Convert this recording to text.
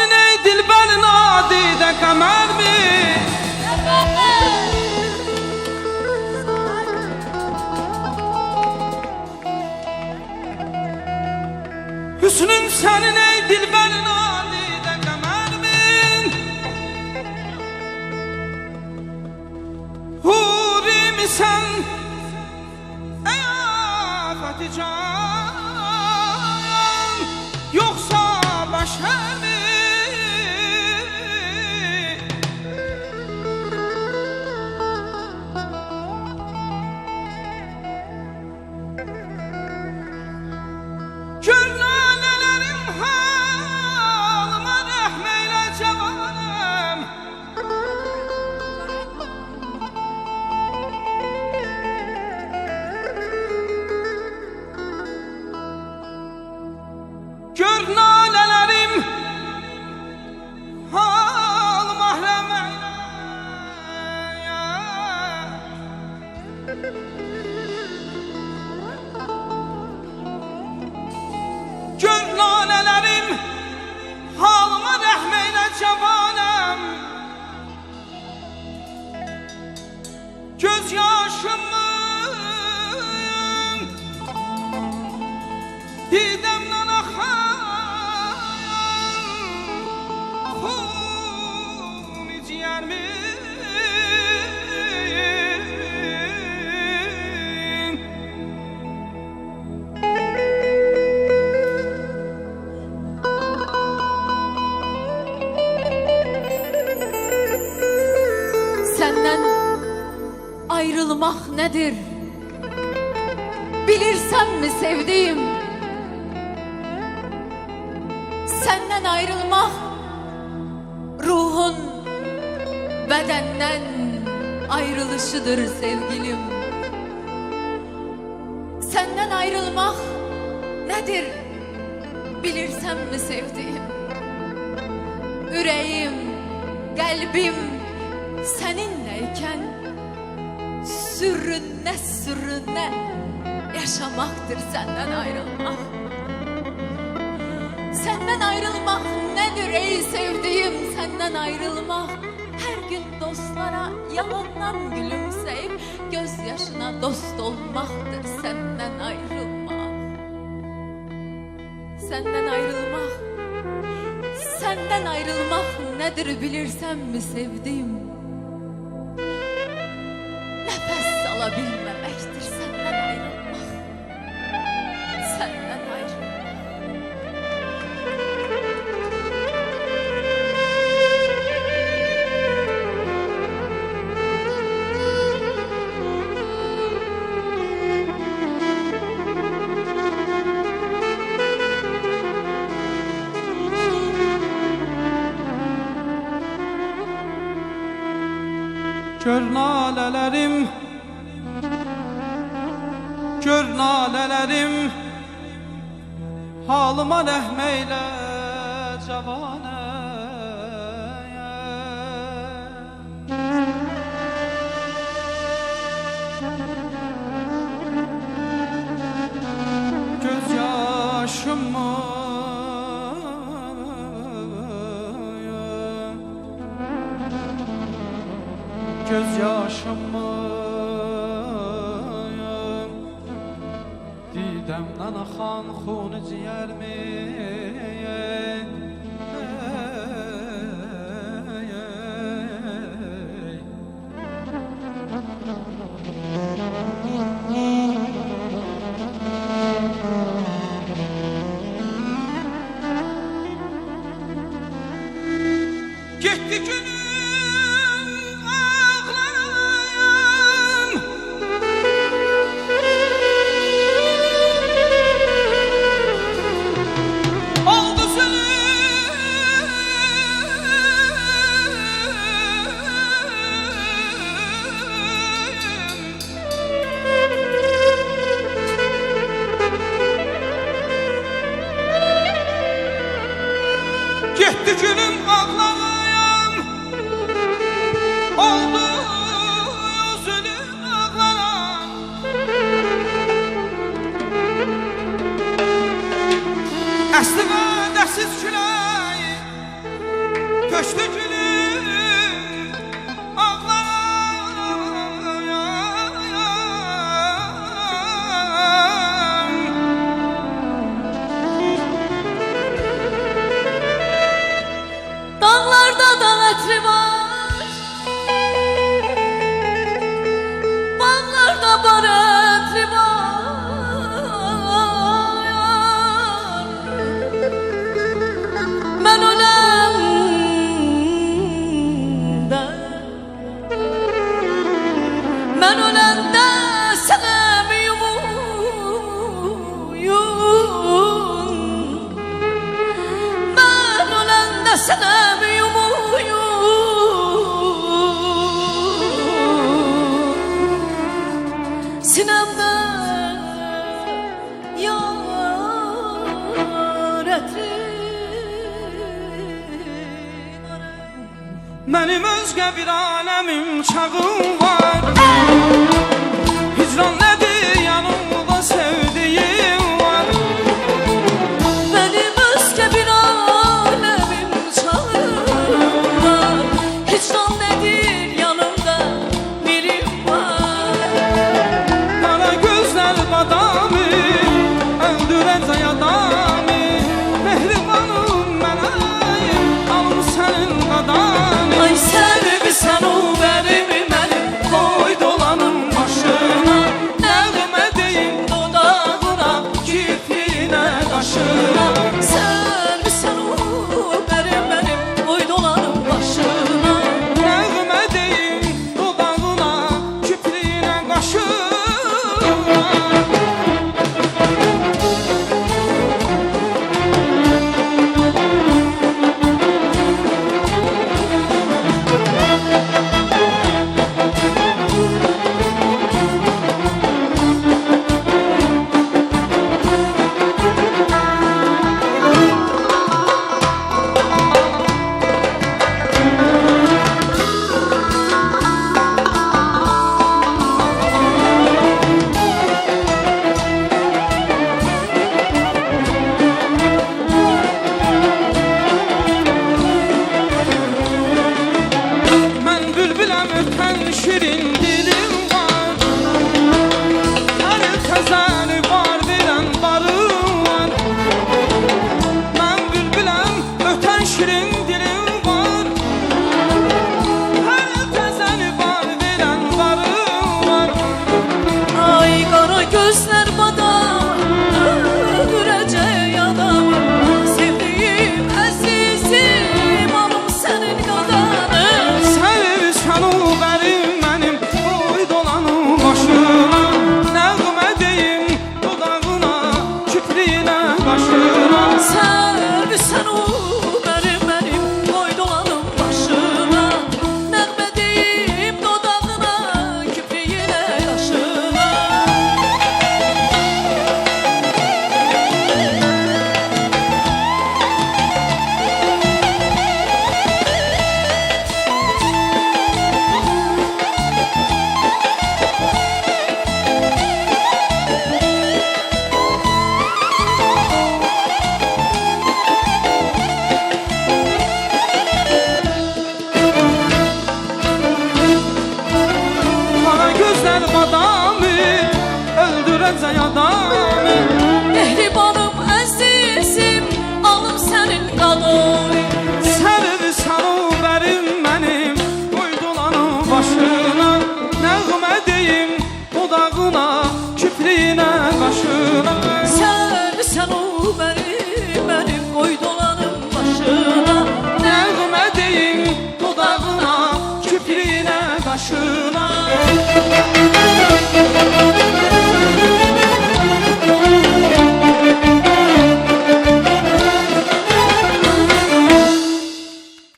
senin ey dilber nadide kamer mi? Hüsnün senin ey dilber nadide kamer mi? Huri mi sen ey afeti can, yoksa başa mi? Gör lalelerim halıma rahmeyle cavanım. Gör lalelerim halıma rahmeyle. Gör lalelerim halıma rəhmeyle cavanım. Göz yaşımı didemden akan huni ciğerimi. Senden ayrılmak nedir? Bilirsen mi sevdiğim? Senden ayrılmak ruhun bedenden ayrılışıdır sevgilim. Senden ayrılmak nedir? Bilirsen mi sevdiğim? Yüreğim, kalbim seninleyken sürüne sürüne yaşamaktır senden ayrılmak. Senden ayrılmak nedir ey sevdiğim? Senden ayrılmak her gün dostlara yalandan gülümseyip gözyaşına dost olmaktır senden ayrılmak. Senden ayrılmak, senden ayrılmak nedir bilirsen mi sevdiğim? Nefes alabilmemektir senden ayrılmak. Senden ayrılmak. Gör nalelerim, gör nalelerim halıma rəhmeyle cavanım. Göz yaşımı göz yaşımı didemden akan huni ciğerimi. Gitti günüm gitti günüm ağlayan, oldu üzülüm ağlayan. Əsli qədərsiz küləyi baretli var. Ben ölemde, ben ölemde sana bir yumuyum. Ben ölemde sana bir yumuyum. Sinemde yar etrin. Benim özge bir alemim çağım var. Hicran nedir yanımda sevdiğim var. Benim özge bir alemim çağım var. Hicran nedir yanımda birim var. Kara gözler badamı öldürəcək adamı. Mehribanım mənəyim alım sənin qadanı. Ay sevbi Sen o verimi mənim koy dolanım başına. Nəğmə deyim dodağına, kirpiyinə, qaşına. Sevbi sen o benim oy dolanım başına. Nəğmə deyim dodağına, kirpiyinə, qaşına. Mən bülbüləm ötən şirin dilim var. Hər təzəni var verən barım var. Mən bülbüləm ötən şirin dilim var. Hər təzəni var verən barım var. Ay kara gözler badam öldürecek adam. Sevdiğim azizim alım senin kadanı. Sevsən o bərim mənim boy dolanım başına. Nəğmə deyim dodağına, kipriyinə, qaşına. Sevbi sen o benim oy dolanım başına. Nəğmə deyim dodağına, kipriyinə, qaşına. Kara gözlər badamı öldürəcək adamı. Mehribanım azizim alım senin kadanı. Sevsən o bərim mənim boy dolanım başına. Nəğmə deyim dodağına, kipriyinə, qaşına. Sevbi sen o benim